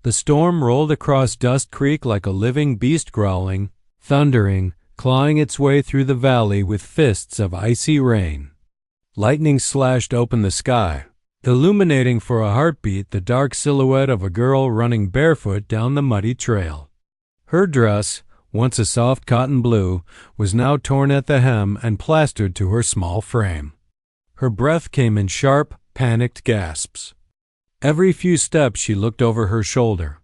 The storm rolled across Dust Creek like a living beast, growling, thundering, clawing its way through the valley with fists of icy rain. Lightning slashed open the sky, illuminating for a heartbeat the dark silhouette of a girl running barefoot down the muddy trail. Her dress, once a soft cotton blue, was now torn at the hem and plastered to her small frame. Her breath came in sharp, panicked gasps. Every few steps she looked over her shoulder,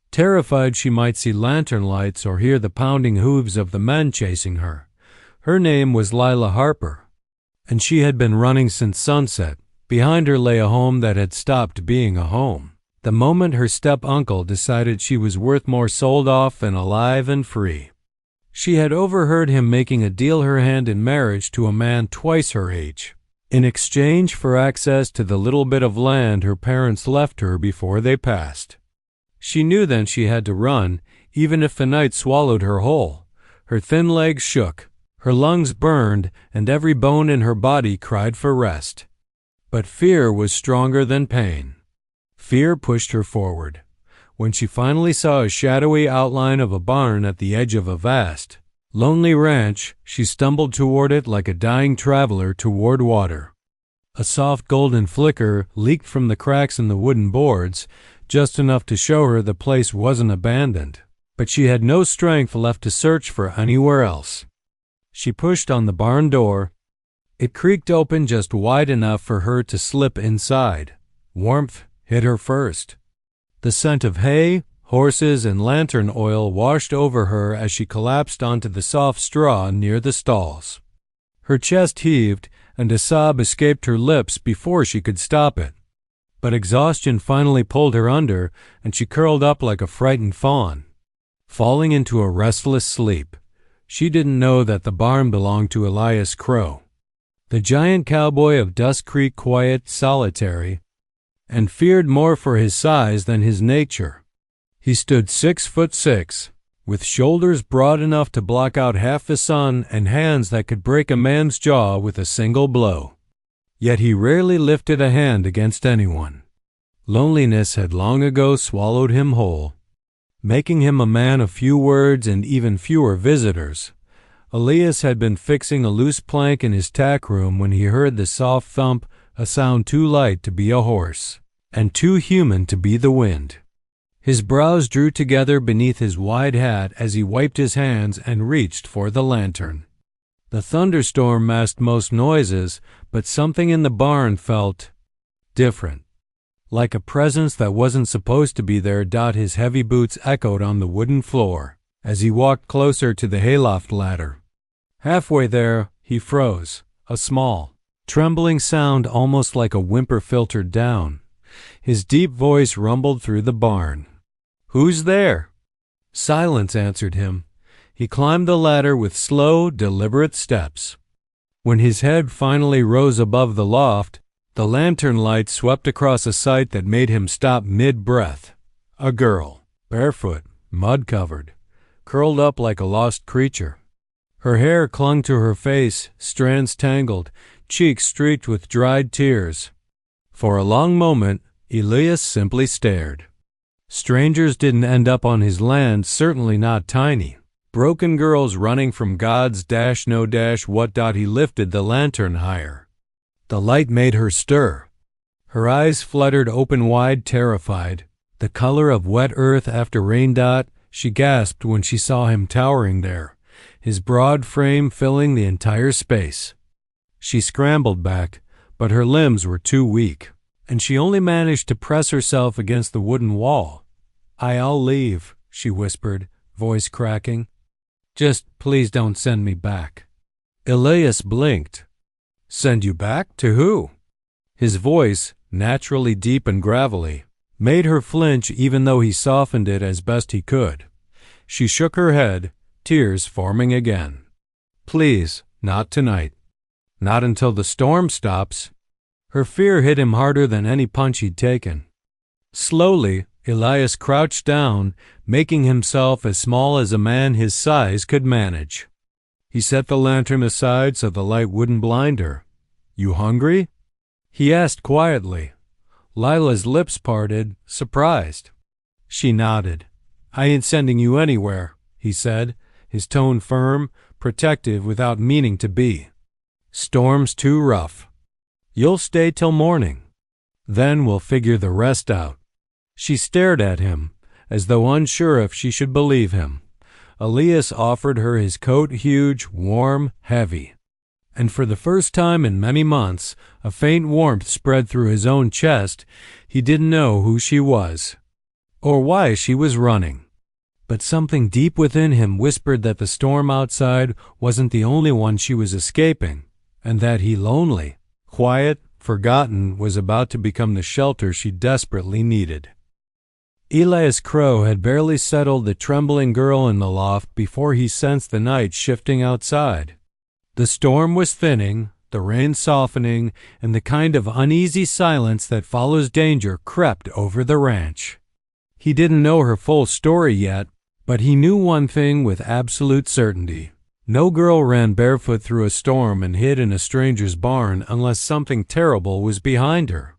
terrified she might see lantern lights or hear the pounding hooves of the men chasing her. Her name was Lila Harper, and she had been running since sunset. Behind her lay a home that had stopped being a home. The moment her step-uncle decided she was worth more sold off than alive and free. She had overheard him making a deal her hand in marriage to a man twice her age, in exchange for access to the little bit of land her parents left her before they passed. She knew then she had to run, even if the night swallowed her whole. Her thin legs shook, her lungs burned, and every bone in her body cried for rest. But fear was stronger than pain. Fear pushed her forward. When she finally saw a shadowy outline of a barn at the edge of a vast, lonely ranch, she stumbled toward it like a dying traveler toward water. A soft golden flicker leaked from the cracks in the wooden boards, just enough to show her the place wasn't abandoned. But she had no strength left to search for anywhere else. She pushed on the barn door. It creaked open just wide enough for her to slip inside. Warmth hit her first. The scent of hay, horses, and lantern oil washed over her as she collapsed onto the soft straw near the stalls. Her chest heaved, and a sob escaped her lips before she could stop it. But exhaustion finally pulled her under, and she curled up like a frightened fawn, falling into a restless sleep. She didn't know that the barn belonged to Elias Crow, the giant cowboy of Dust Creek, quiet, solitary, and feared more for his size than his nature. He stood 6'6", with shoulders broad enough to block out half the sun and hands that could break a man's jaw with a single blow. Yet he rarely lifted a hand against anyone. Loneliness had long ago swallowed him whole, making him a man of few words and even fewer visitors. Elias had been fixing a loose plank in his tack room when he heard the soft thump, a sound too light to be a horse, and too human to be the wind. His brows drew together beneath his wide hat as he wiped his hands and reached for the lantern. The thunderstorm masked most noises, but something in the barn felt different, like a presence that wasn't supposed to be there. His heavy boots echoed on the wooden floor as he walked closer to the hayloft ladder. Halfway there, he froze, a small, trembling sound almost like a whimper filtered down. His deep voice rumbled through the barn. "Who's there?" Silence answered him. He climbed the ladder with slow, deliberate steps. When his head finally rose above the loft, the lantern light swept across a sight that made him stop mid-breath. A girl, barefoot, mud-covered, curled up like a lost creature. Her hair clung to her face, strands tangled, cheeks streaked with dried tears. For a long moment, Elias simply stared. Strangers didn't end up on his land, certainly not tiny. Broken girls running from God's no what. He lifted the lantern higher. The light made her stir. Her eyes fluttered open wide, terrified, the color of wet earth after rain. She gasped when she saw him towering there, his broad frame filling the entire space. She scrambled back, but her limbs were too weak, and she only managed to press herself against the wooden wall. "I'll leave," she whispered, voice cracking. "Just please don't send me back." Elias blinked. "Send you back? To who?" His voice, naturally deep and gravelly, made her flinch even though he softened it as best he could. She shook her head, tears forming again. "Please, not tonight. Not until the storm stops." Her fear hit him harder than any punch he'd taken. Slowly, Elias crouched down, making himself as small as a man his size could manage. He set the lantern aside so the light wouldn't blind her. "You hungry?" he asked quietly. Lila's lips parted, surprised. She nodded. "I ain't sending you anywhere," he said, his tone firm, protective without meaning to be. "Storm's too rough. You'll stay till morning. Then we'll figure the rest out." She stared at him, as though unsure if she should believe him. Elias offered her his coat, huge, warm, heavy. And for the first time in many months, a faint warmth spread through his own chest. He didn't know who she was, or why she was running. But something deep within him whispered that the storm outside wasn't the only one she was escaping, and that he, lonely, quiet, forgotten, was about to become the shelter she desperately needed. Elias Crow had barely settled the trembling girl in the loft before he sensed the night shifting outside. The storm was thinning, the rain softening, and the kind of uneasy silence that follows danger crept over the ranch. He didn't know her full story yet, but he knew one thing with absolute certainty. No girl ran barefoot through a storm and hid in a stranger's barn unless something terrible was behind her.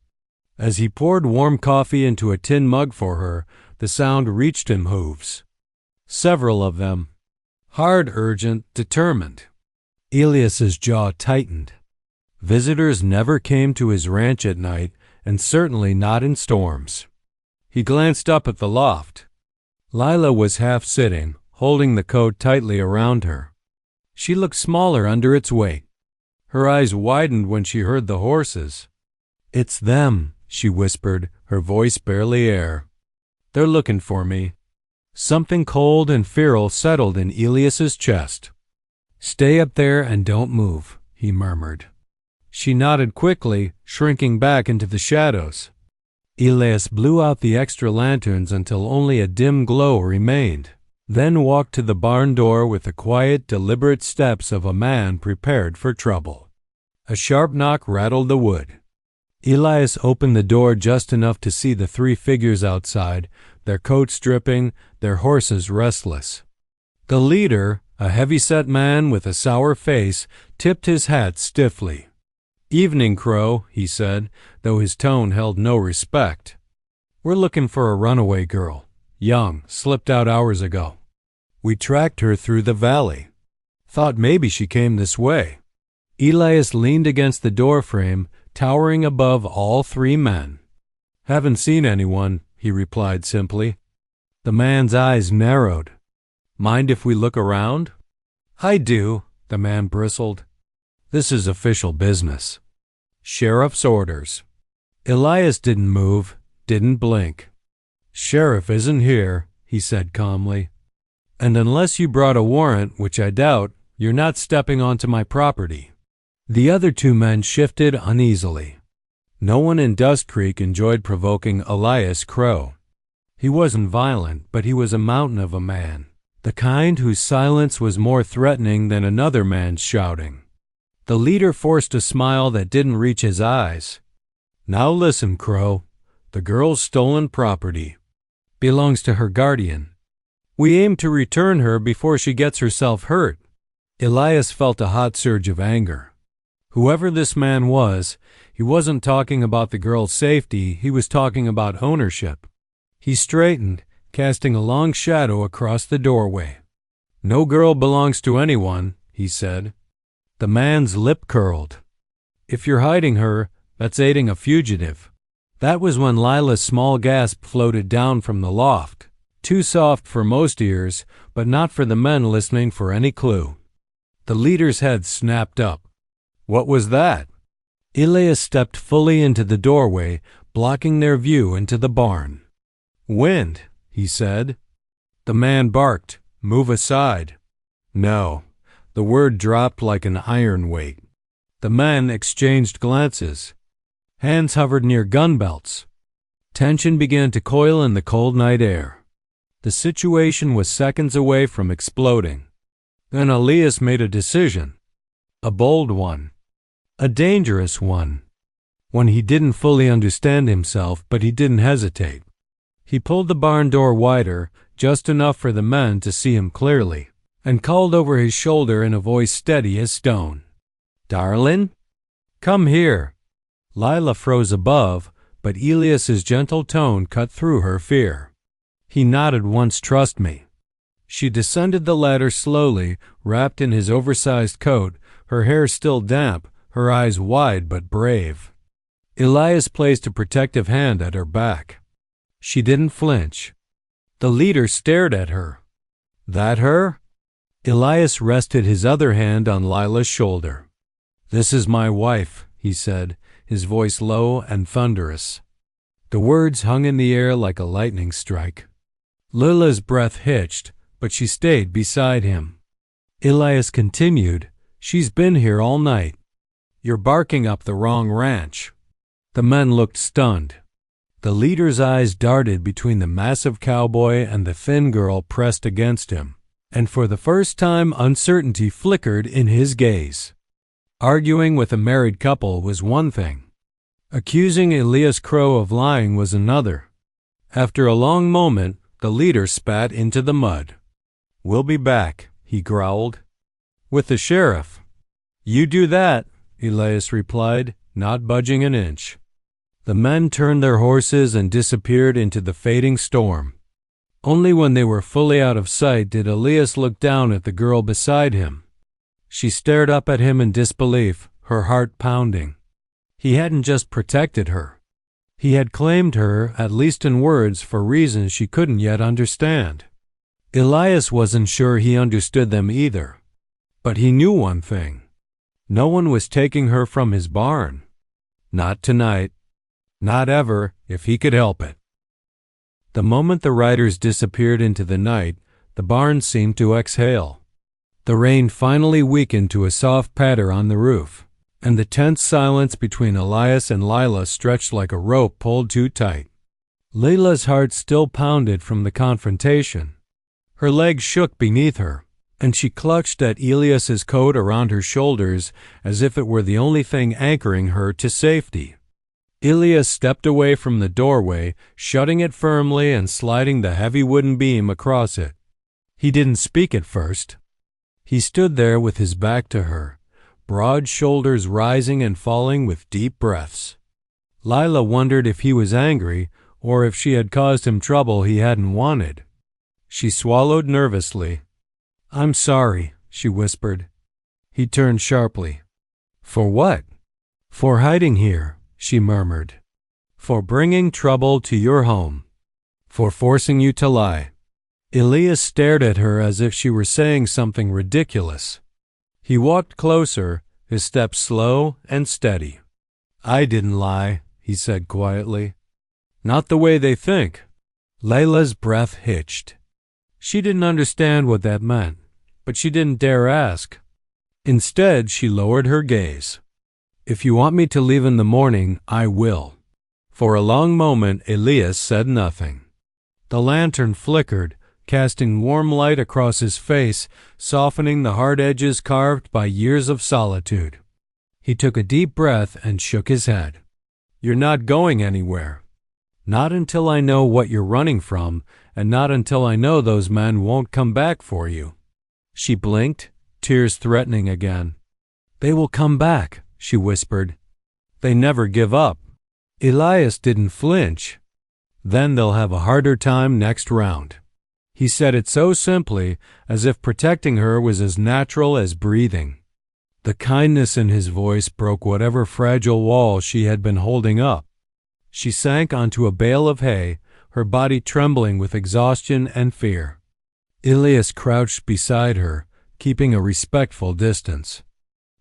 As he poured warm coffee into a tin mug for her, the sound reached him hooves. Several of them. Hard, urgent, determined. Elias's jaw tightened. Visitors never came to his ranch at night, and certainly not in storms. He glanced up at the loft. Lila was half sitting, holding the coat tightly around her. She looked smaller under its weight. Her eyes widened when she heard the horses. "It's them," she whispered, her voice barely air. "They're looking for me." Something cold and feral settled in Elias's chest. "Stay up there and don't move," he murmured. She nodded quickly, shrinking back into the shadows. Elias blew out the extra lanterns until only a dim glow remained, then walked to the barn door with the quiet, deliberate steps of a man prepared for trouble. A sharp knock rattled the wood. Elias opened the door just enough to see the three figures outside, their coats dripping, their horses restless. The leader, a heavy-set man with a sour face, tipped his hat stiffly. "Evening, Crow," he said, though his tone held no respect. "We're looking for a runaway girl. Young, slipped out hours ago. We tracked her through the valley. Thought maybe she came this way." Elias leaned against the doorframe, towering above all three men. "Haven't seen anyone," he replied simply. The man's eyes narrowed. "Mind if we look around?" "I do," the man bristled. "This is official business. Sheriff's orders." Elias didn't move, didn't blink. "Sheriff isn't here," he said calmly. "And unless you brought a warrant, which I doubt, you're not stepping onto my property." The other two men shifted uneasily. No one in Dust Creek enjoyed provoking Elias Crow. He wasn't violent, but he was a mountain of a man, the kind whose silence was more threatening than another man's shouting. The leader forced a smile that didn't reach his eyes. "Now listen, Crow. The girl's stolen property. Belongs to her guardian. We aim to return her before she gets herself hurt." Elias felt a hot surge of anger. Whoever this man was, he wasn't talking about the girl's safety, he was talking about ownership. He straightened, casting a long shadow across the doorway. "No girl belongs to anyone," he said. The man's lip curled. "If you're hiding her, that's aiding a fugitive." That was when Lila's small gasp floated down from the loft, too soft for most ears, but not for the men listening for any clue. The leader's head snapped up. "What was that?" Elias stepped fully into the doorway, blocking their view into the barn. "Wind," he said. The man barked, "Move aside." "No." The word dropped like an iron weight. The men exchanged glances. Hands hovered near gun belts. Tension began to coil in the cold night air. The situation was seconds away from exploding. Then Elias made a decision. A bold one. A dangerous one. One he didn't fully understand himself, but he didn't hesitate. He pulled the barn door wider, just enough for the men to see him clearly, and called over his shoulder in a voice steady as stone. "Darlin'? Come here." Lila froze above, but Elias's gentle tone cut through her fear. He nodded once. Trust me. She descended the ladder slowly, wrapped in his oversized coat, her hair still damp, her eyes wide but brave. Elias placed a protective hand at her back. She didn't flinch. The leader stared at her. That her? Elias rested his other hand on Lila's shoulder. This is my wife, he said, his voice low and thunderous. The words hung in the air like a lightning strike. Lila's breath hitched, but she stayed beside him. Elias continued, She's been here all night. You're barking up the wrong ranch. The men looked stunned. The leader's eyes darted between the massive cowboy and the thin girl pressed against him, and for the first time uncertainty flickered in his gaze. Arguing with a married couple was one thing. Accusing Elias Crow of lying was another. After a long moment, the leader spat into the mud. We'll be back, he growled. With the sheriff. You do that, Elias replied, not budging an inch. The men turned their horses and disappeared into the fading storm. Only when they were fully out of sight did Elias look down at the girl beside him. She stared up at him in disbelief, her heart pounding. He hadn't just protected her. He had claimed her, at least in words, for reasons she couldn't yet understand. Elias wasn't sure he understood them either. But he knew one thing. No one was taking her from his barn. Not tonight. Not ever, if he could help it. The moment the riders disappeared into the night, the barn seemed to exhale. The rain finally weakened to a soft patter on the roof, and the tense silence between Elias and Lila stretched like a rope pulled too tight. Lila's heart still pounded from the confrontation. Her legs shook beneath her, and she clutched at Elias's coat around her shoulders as if it were the only thing anchoring her to safety. Elias stepped away from the doorway, shutting it firmly and sliding the heavy wooden beam across it. He didn't speak at first. He stood there with his back to her, broad shoulders rising and falling with deep breaths. Lila wondered if he was angry or if she had caused him trouble he hadn't wanted. She swallowed nervously. I'm sorry, she whispered. He turned sharply. For what? For hiding here, she murmured. For bringing trouble to your home. For forcing you to lie. Elias stared at her as if she were saying something ridiculous. He walked closer, his steps slow and steady. I didn't lie, he said quietly. Not the way they think. Layla's breath hitched. She didn't understand what that meant, but she didn't dare ask. Instead, she lowered her gaze. If you want me to leave in the morning, I will. For a long moment, Elias said nothing. The lantern flickered, casting warm light across his face, softening the hard edges carved by years of solitude. He took a deep breath and shook his head. You're not going anywhere. Not until I know what you're running from, and not until I know those men won't come back for you. She blinked, tears threatening again. They will come back, she whispered. They never give up. Elias didn't flinch. Then they'll have a harder time next round. He said it so simply, as if protecting her was as natural as breathing. The kindness in his voice broke whatever fragile wall she had been holding up. She sank onto a bale of hay, her body trembling with exhaustion and fear. Elias crouched beside her, keeping a respectful distance.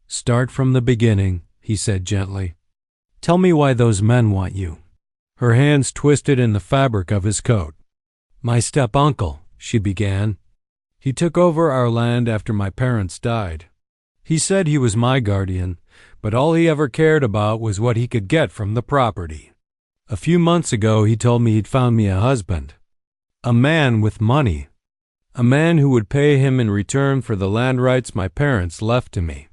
Start from the beginning, he said gently. Tell me why those men want you. Her hands twisted in the fabric of his coat. My step-uncle, she began. He took over our land after my parents died. He said he was my guardian, but all he ever cared about was what he could get from the property. A few months ago he told me he'd found me a husband. A man with money. A man who would pay him in return for the land rights my parents left to me.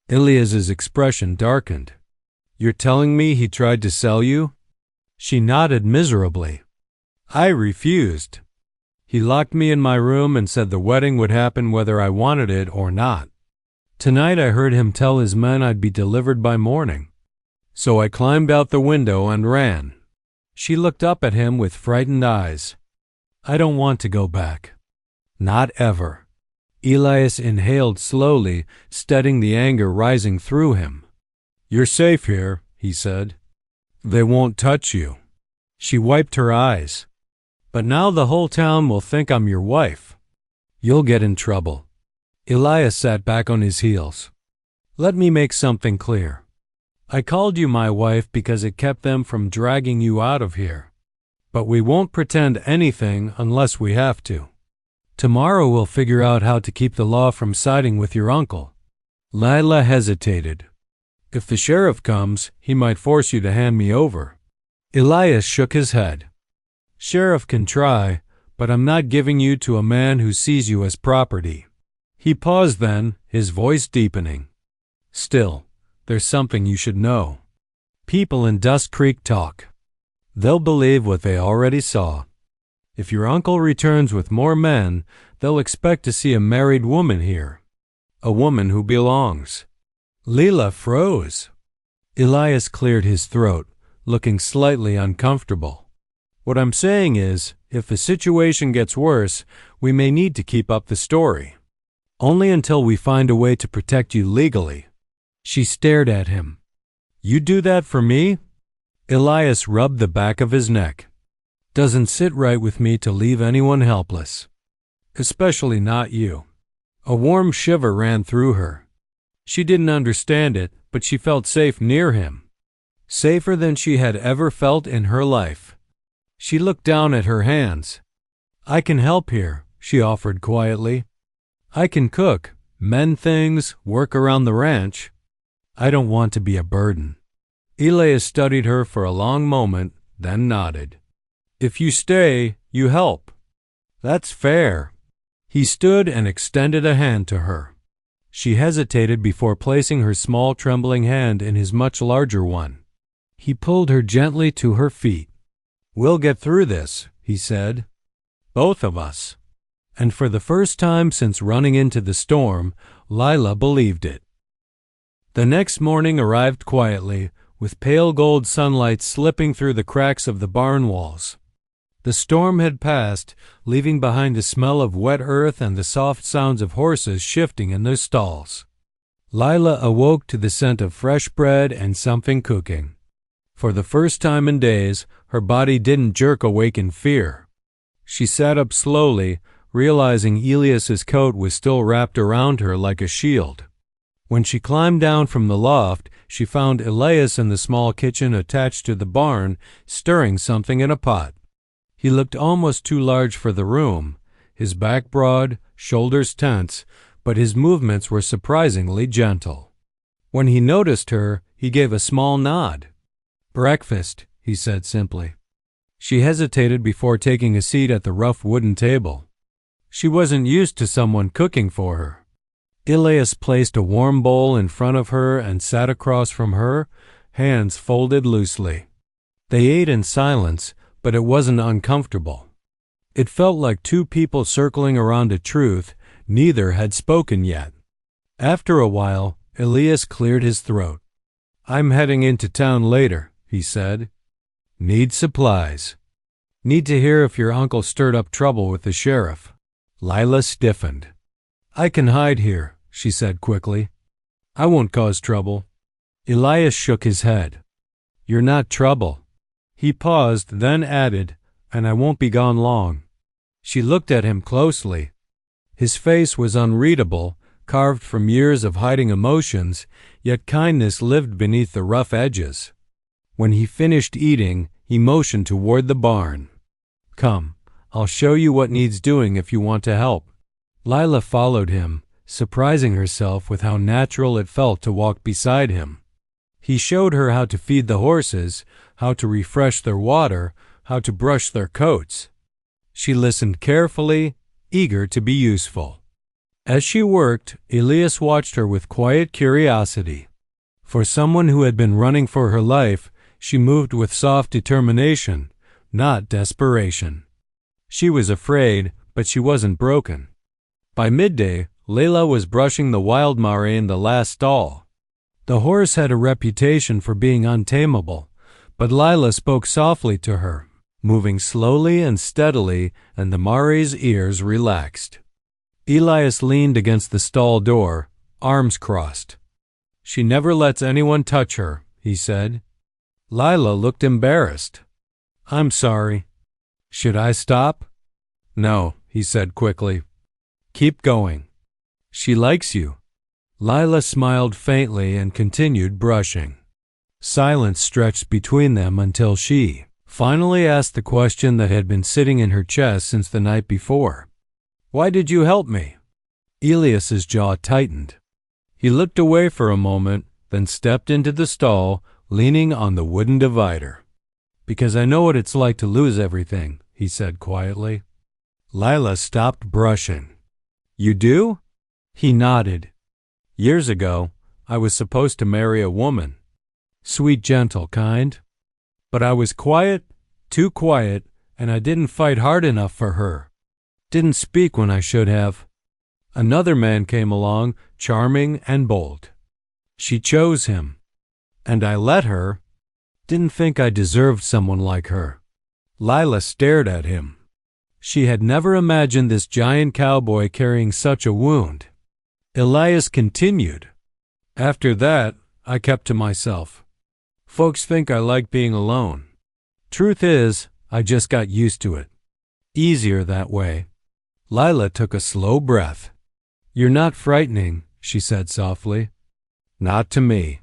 Elias's expression darkened. You're telling me he tried to sell you? She nodded miserably. I refused. He locked me in my room and said the wedding would happen whether I wanted it or not. Tonight I heard him tell his men I'd be delivered by morning. So I climbed out the window and ran. She looked up at him with frightened eyes. I don't want to go back. Not ever. Elias inhaled slowly, steadying the anger rising through him. You're safe here, he said. They won't touch you. She wiped her eyes. But now the whole town will think I'm your wife. You'll get in trouble. Elias sat back on his heels. Let me make something clear. I called you my wife because it kept them from dragging you out of here. But we won't pretend anything unless we have to. Tomorrow we'll figure out how to keep the law from siding with your uncle. Lila hesitated. If the sheriff comes, he might force you to hand me over. Elias shook his head. Sheriff can try, but I'm not giving you to a man who sees you as property. He paused then, his voice deepening. Still, there's something you should know. People in Dust Creek talk. They'll believe what they already saw. If your uncle returns with more men, they'll expect to see a married woman here. A woman who belongs. Lila froze. Elias cleared his throat, looking slightly uncomfortable. What I'm saying is, if the situation gets worse, we may need to keep up the story. Only until we find a way to protect you legally. She stared at him. You do that for me? Elias rubbed the back of his neck. Doesn't sit right with me to leave anyone helpless. Especially not you. A warm shiver ran through her. She didn't understand it, but she felt safe near him. Safer than she had ever felt in her life. She looked down at her hands. I can help here, she offered quietly. I can cook, mend things, work around the ranch. I don't want to be a burden. Elias studied her for a long moment, then nodded. If you stay, you help. That's fair. He stood and extended a hand to her. She hesitated before placing her small trembling hand in his much larger one. He pulled her gently to her feet. We'll get through this, he said. Both of us. And for the first time since running into the storm, Lila believed it. The next morning arrived quietly, with pale gold sunlight slipping through the cracks of the barn walls. The storm had passed, leaving behind a smell of wet earth and the soft sounds of horses shifting in their stalls. Lila awoke to the scent of fresh bread and something cooking. For the first time in days, her body didn't jerk awake in fear. She sat up slowly, realizing Elias's coat was still wrapped around her like a shield. When she climbed down from the loft, she found Elias in the small kitchen attached to the barn, stirring something in a pot. He looked almost too large for the room, his back broad, shoulders tense, but his movements were surprisingly gentle. When he noticed her, he gave a small nod. Breakfast, he said simply. She hesitated before taking a seat at the rough wooden table. She wasn't used to someone cooking for her. Elias placed a warm bowl in front of her and sat across from her, hands folded loosely. They ate in silence, but it wasn't uncomfortable. It felt like two people circling around a truth neither had spoken yet. After a while, Elias cleared his throat. I'm heading into town later, he said. Need supplies. Need to hear if your uncle stirred up trouble with the sheriff. Lila stiffened. I can hide here, she said quickly. I won't cause trouble. Elias shook his head. You're not trouble. He paused, then added, and I won't be gone long. She looked at him closely. His face was unreadable, carved from years of hiding emotions, yet kindness lived beneath the rough edges. When he finished eating, he motioned toward the barn. Come, I'll show you what needs doing if you want to help. Lila followed him, surprising herself with how natural it felt to walk beside him. He showed her how to feed the horses, how to refresh their water, how to brush their coats. She listened carefully, eager to be useful. As she worked, Elias watched her with quiet curiosity. For someone who had been running for her life, she moved with soft determination, not desperation. She was afraid, but she wasn't broken. By midday, Layla was brushing the wild mare in the last stall. The horse had a reputation for being untamable, but Lila spoke softly to her. moving slowly and steadily, and the Mare's ears relaxed. Elias leaned against the stall door, arms crossed. "She never lets anyone touch her," he said. Lila looked embarrassed. "I'm sorry. Should I stop?" "No," he said quickly. "Keep going. She likes you." Lila smiled faintly and continued brushing. Silence stretched between them until she finally asked the question that had been sitting in her chest since the night before. "Why did you help me?" Elias's jaw tightened. He looked away for a moment, then stepped into the stall, leaning on the wooden divider. "Because I know what it's like to lose everything," he said quietly. Lila stopped brushing. "You do?" He nodded. "Years ago, I was supposed to marry a woman. Sweet, gentle kind. But I was quiet, too quiet, and I didn't fight hard enough for her. Didn't speak when I should have. Another man came along, charming and bold. She chose him. And I let her. Didn't think I deserved someone like her." Lila stared at him. She had never imagined this giant cowboy carrying such a wound. Elias continued. "After that, I kept to myself. Folks think I like being alone. Truth is, I just got used to it. Easier that way." Lila took a slow breath. "You're not frightening," she said softly. "Not to me."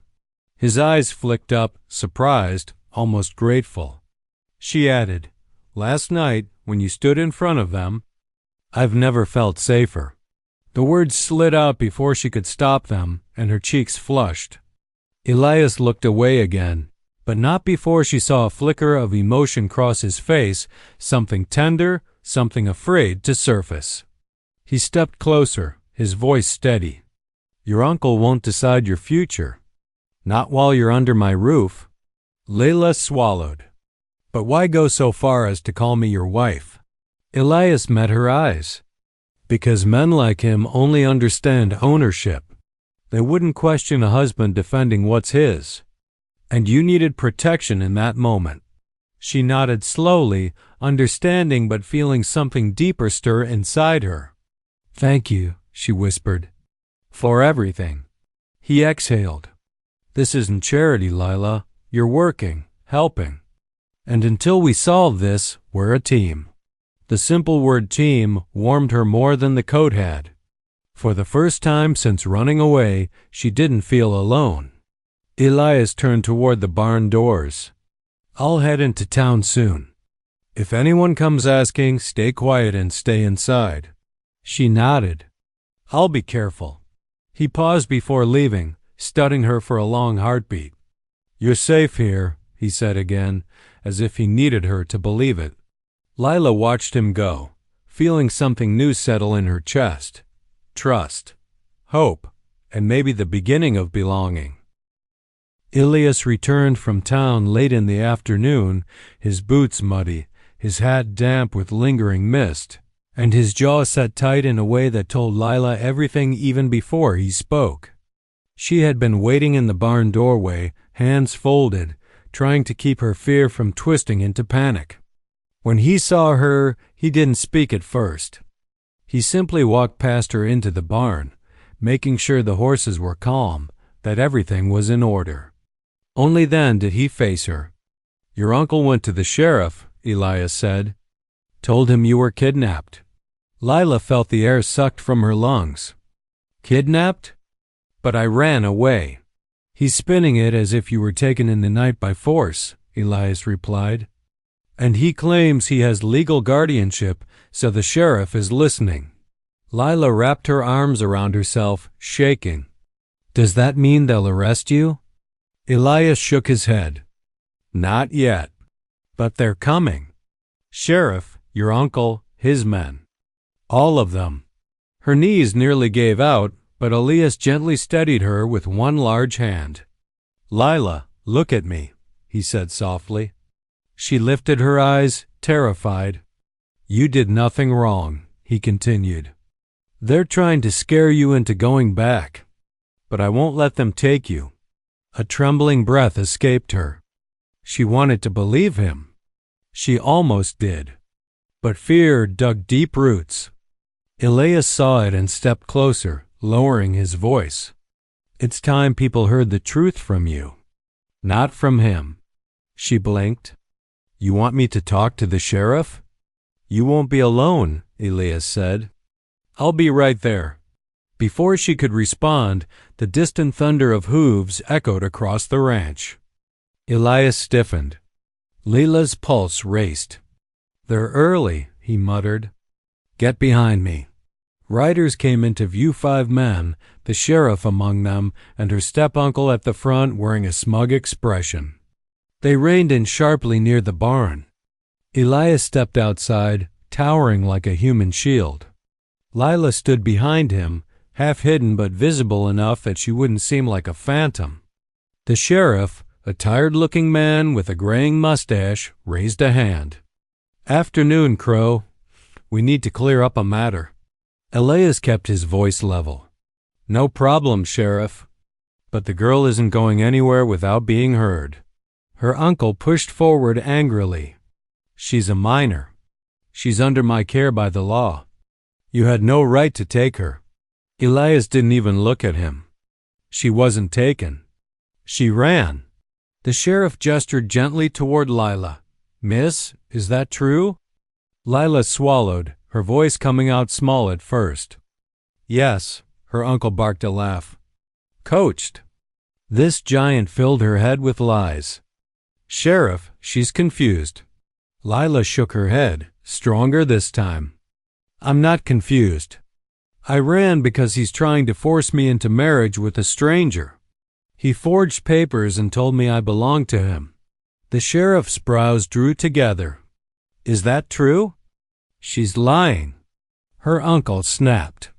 His eyes flicked up, surprised, almost grateful. She added, "Last night, when you stood in front of them, I've never felt safer." The words slid out before she could stop them, and her cheeks flushed. Elias looked away again, but not before she saw a flicker of emotion cross his face, something tender, something afraid to surface. He stepped closer, his voice steady. "Your uncle won't decide your future. Not while you're under my roof." Layla swallowed. "But why go so far as to call me your wife?" Elias met her eyes. "Because men like him only understand ownership. They wouldn't question a husband defending what's his. And you needed protection in that moment." She nodded slowly, understanding but feeling something deeper stir inside her. "Thank you," she whispered. "For everything." He exhaled. "This isn't charity, Lila. You're working, helping. And until we solve this, we're a team." The simple word team warmed her more than the coat had. For the first time since running away, she didn't feel alone. Elias turned toward the barn doors. "I'll head into town soon. If anyone comes asking, stay quiet and stay inside." She nodded. "I'll be careful." He paused before leaving, studying her for a long heartbeat. "You're safe here," he said again, as if he needed her to believe it. Lila watched him go, feeling something new settle in her chest. Trust, hope, and maybe the beginning of belonging. Elias returned from town late in the afternoon, his boots muddy, his hat damp with lingering mist, and his jaw set tight in a way that told Lila everything even before he spoke. She had been waiting in the barn doorway, hands folded, trying to keep her fear from twisting into panic. When he saw her, he didn't speak at first. He simply walked past her into the barn, making sure the horses were calm, that everything was in order. Only then did he face her. "Your uncle went to the sheriff," Elias said. "Told him you were kidnapped." Lila felt the air sucked from her lungs. "Kidnapped? But I ran away." "He's spinning it as if you were taken in the night by force," Elias replied. "And he claims he has legal guardianship, so the sheriff is listening." Lila wrapped her arms around herself, shaking. "Does that mean they'll arrest you?" Elias shook his head. "Not yet. But they're coming. Sheriff, your uncle, his men. All of them." Her knees nearly gave out, but Elias gently steadied her with one large hand. "Lila, look at me," he said softly. She lifted her eyes, terrified. "You did nothing wrong," he continued. "They're trying to scare you into going back. But I won't let them take you." A trembling breath escaped her. She wanted to believe him. She almost did. But fear dug deep roots. Elias saw it and stepped closer, lowering his voice. It's time people heard the truth from you. Not from him. She blinked. You want me to talk to the sheriff? You won't be alone, Elias said. I'll be right there. Before she could respond, the distant thunder of hooves echoed across the ranch. Elias stiffened. Leila's pulse raced. They're early, he muttered. Get behind me. Riders came into view, 5 men, the sheriff among them, and her step-uncle at the front wearing a smug expression. They reined in sharply near the barn. Elias stepped outside, towering like a human shield. Leila stood behind him, half hidden but visible enough that she wouldn't seem like a phantom. The sheriff, a tired-looking man with a graying mustache, raised a hand. Afternoon, Crow. We need to clear up a matter. Elias kept his voice level. No problem, Sheriff. But the girl isn't going anywhere without being heard. Her uncle pushed forward angrily. She's a minor. She's under my care by the law. You had no right to take her. Elias didn't even look at him. She wasn't taken. She ran. The sheriff gestured gently toward Leila. Miss, is that true? Leila swallowed, her voice coming out small at first. Yes, her uncle barked a laugh. Coached. This giant filled her head with lies. Sheriff, she's confused. Leila shook her head, stronger this time. I'm not confused. I ran because he's trying to force me into marriage with a stranger. He forged papers and told me I belonged to him. The sheriff's brows drew together. Is that true? She's lying. Her uncle snapped.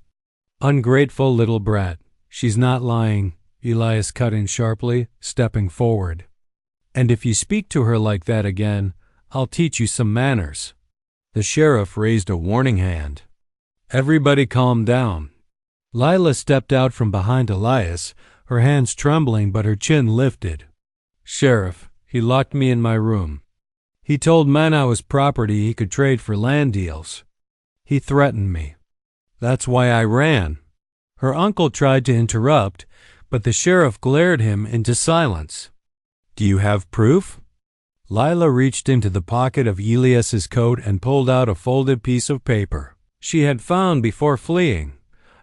Ungrateful little brat. She's not lying, Elias cut in sharply, stepping forward. And if you speak to her like that again, I'll teach you some manners. The sheriff raised a warning hand. Everybody calm down. Leila stepped out from behind Elias, her hands trembling but her chin lifted. Sheriff, he locked me in my room. He told men I was property he could trade for land deals. He threatened me. That's why I ran. Her uncle tried to interrupt, but the sheriff glared him into silence. Do you have proof? Leila reached into the pocket of Elias's coat and pulled out a folded piece of paper she had found before fleeing,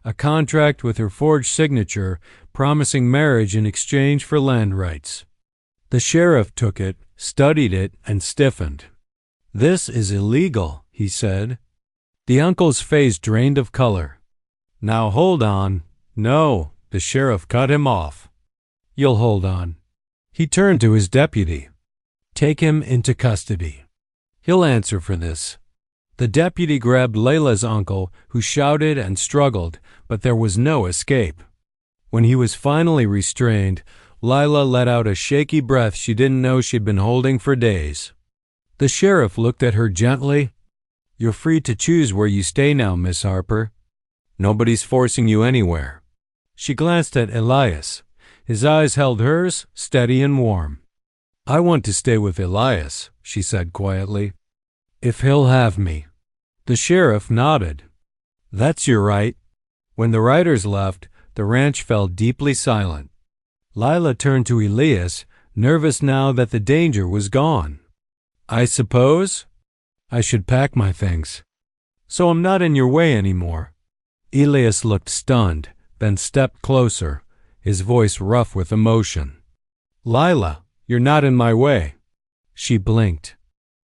a contract with her forged signature promising marriage in exchange for land rights. The sheriff took it, studied it, and stiffened. This is illegal, he said. The uncle's face drained of color. Now hold on. No, the sheriff cut him off. You'll hold on. He turned to his deputy. Take him into custody. He'll answer for this. The deputy grabbed Leila's uncle, who shouted and struggled, but there was no escape. When he was finally restrained, Leila let out a shaky breath she didn't know she'd been holding for days. The sheriff looked at her gently. You're free to choose where you stay now, Miss Harper. Nobody's forcing you anywhere. She glanced at Elias. His eyes held hers, steady and warm. I want to stay with Elias, she said quietly. If he'll have me. The sheriff nodded. That's your right. When the riders left, the ranch fell deeply silent. Leila turned to Elias, nervous now that the danger was gone. I suppose I should pack my things, so I'm not in your way anymore. Elias looked stunned, then stepped closer, his voice rough with emotion. Leila, you're not in my way. She blinked.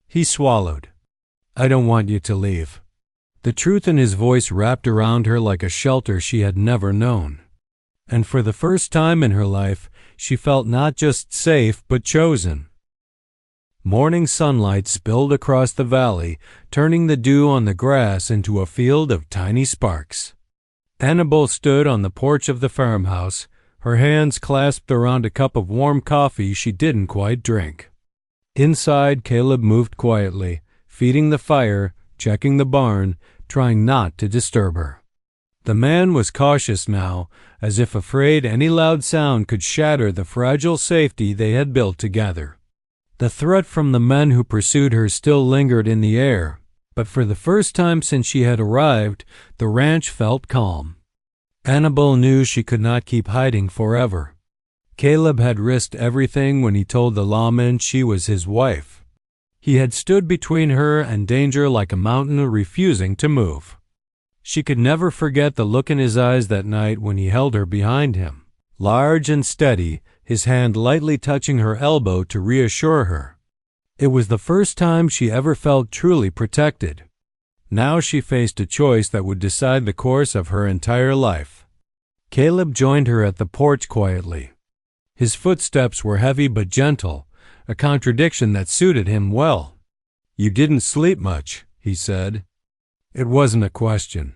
He swallowed. I don't want you to leave. The truth in his voice wrapped around her like a shelter she had never known. And for the first time in her life, she felt not just safe but chosen. Morning sunlight spilled across the valley, turning the dew on the grass into a field of tiny sparks. Annabelle stood on the porch of the farmhouse, her hands clasped around a cup of warm coffee she didn't quite drink. Inside, Caleb moved quietly, feeding the fire, checking the barn, trying not to disturb her. The man was cautious now, as if afraid any loud sound could shatter the fragile safety they had built together. The threat from the men who pursued her still lingered in the air, but for the first time since she had arrived, the ranch felt calm. Annabelle knew she could not keep hiding forever. Caleb had risked everything when he told the lawmen she was his wife. He had stood between her and danger like a mountain refusing to move. She could never forget the look in his eyes that night when he held her behind him, large and steady, his hand lightly touching her elbow to reassure her. It was the first time she ever felt truly protected. Now she faced a choice that would decide the course of her entire life. Caleb joined her at the porch quietly. His footsteps were heavy but gentle, a contradiction that suited him well. "You didn't sleep much," he said. It wasn't a question.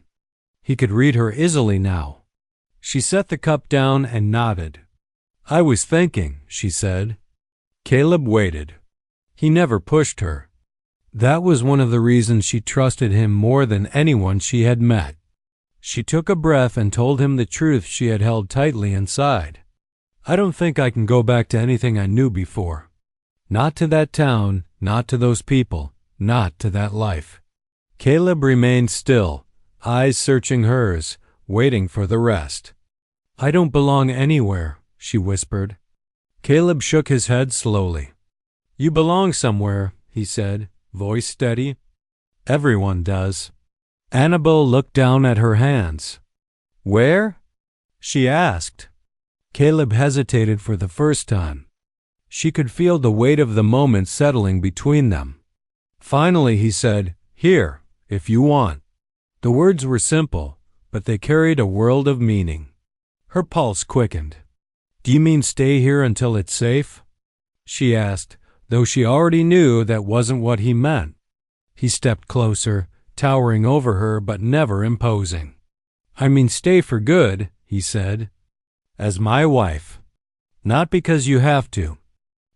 He could read her easily now. She set the cup down and nodded. "I was thinking," she said. Caleb waited. He never pushed her. That was one of the reasons she trusted him more than anyone she had met. She took a breath and told him the truth she had held tightly inside. "I don't think I can go back to anything I knew before. Not to that town, not to those people, not to that life." Caleb remained still, eyes searching hers, waiting for the rest. "I don't belong anywhere," she whispered. Caleb shook his head slowly. "You belong somewhere," he said, voice steady. "Everyone does." Annabelle looked down at her hands. "Where?" she asked. Caleb hesitated for the first time. She could feel the weight of the moment settling between them. Finally he said, "Here, if you want." The words were simple, but they carried a world of meaning. Her pulse quickened. "Do you mean stay here until it's safe?" she asked, though she already knew that wasn't what he meant. He stepped closer, towering over her but never imposing. "I mean stay for good," he said. "As my wife. Not because you have to,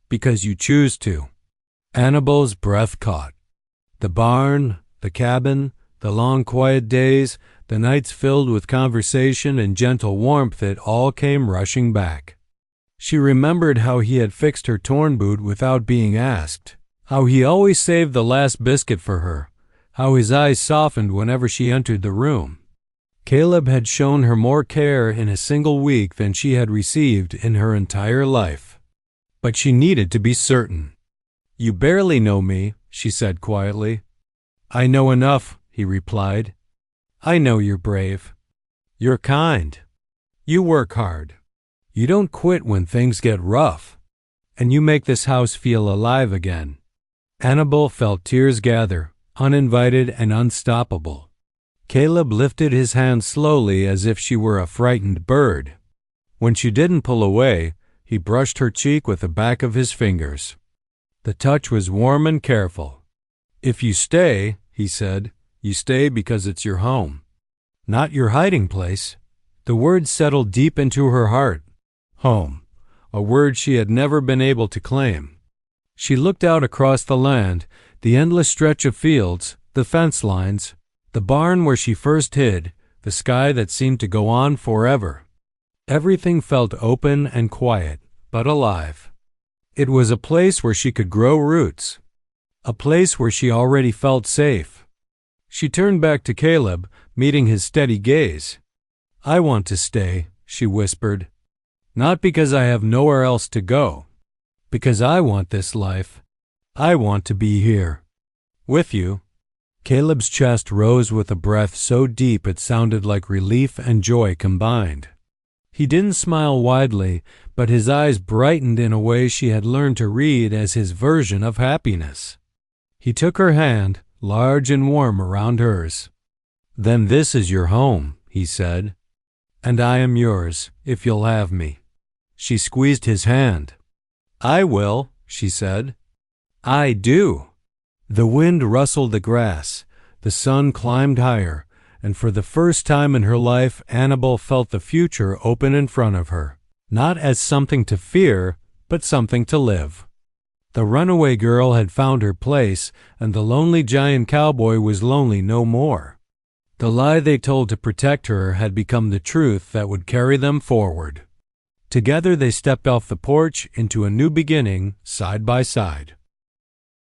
because you choose to." Annabelle's breath caught. The barn, the cabin, the long quiet days, the nights filled with conversation and gentle warmth, it all came rushing back. She remembered how he had fixed her torn boot without being asked, how he always saved the last biscuit for her, how his eyes softened whenever she entered the room. Caleb had shown her more care in a single week than she had received in her entire life. But she needed to be certain. "You barely know me," she said quietly. "I know enough," he replied. "I know you're brave. You're kind. You work hard. You don't quit when things get rough. And you make this house feel alive again." Annabelle felt tears gather, uninvited and unstoppable. Caleb lifted his hand slowly as if she were a frightened bird. When she didn't pull away, he brushed her cheek with the back of his fingers. The touch was warm and careful. "If you stay," he said, "you stay because it's your home, not your hiding place." The word settled deep into her heart. Home, a word she had never been able to claim. She looked out across the land, the endless stretch of fields, the fence lines, the barn where she first hid, the sky that seemed to go on forever. Everything felt open and quiet, but alive. It was a place where she could grow roots, a place where she already felt safe. She turned back to Caleb, meeting his steady gaze. "I want to stay," she whispered. "Not because I have nowhere else to go. Because I want this life. I want to be here. With you." Caleb's chest rose with a breath so deep it sounded like relief and joy combined. He didn't smile widely, but his eyes brightened in a way she had learned to read as his version of happiness. He took her hand, large and warm around hers. "Then this is your home," he said. "And I am yours, if you'll have me." She squeezed his hand. "I will," she said. "I do." The wind rustled the grass, the sun climbed higher, and for the first time in her life Annabelle felt the future open in front of her, not as something to fear, but something to live. The runaway girl had found her place, and the lonely giant cowboy was lonely no more. The lie they told to protect her had become the truth that would carry them forward. Together they stepped off the porch into a new beginning, side by side.